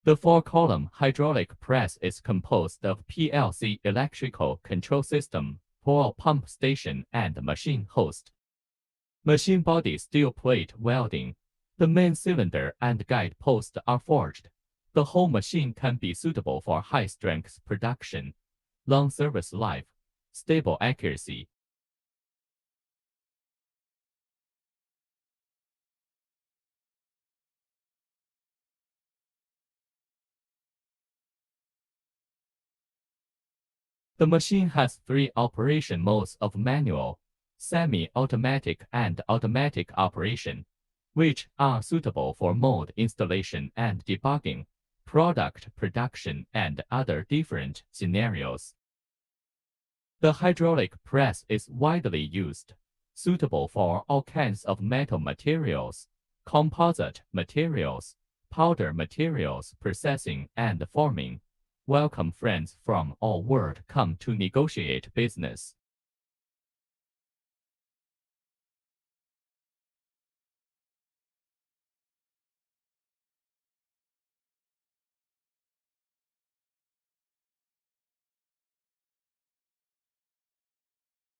The 4-column hydraulic press is composed of PLC electrical control system, pour pump station, and machine host. Machine body steel plate welding. The main cylinder and guide post are forged. The whole machine can be suitable for high-strength production, long service life, stable accuracy. The machine has 3 operation modes of manual, semi-automatic, and automatic operation, which are suitable for mode installation and debugging, product production, and other different scenarios. The hydraulic press is widely used, suitable for all kinds of metal materials, composite materials, powder materials processing and forming. Welcome friends from all world come to negotiate business.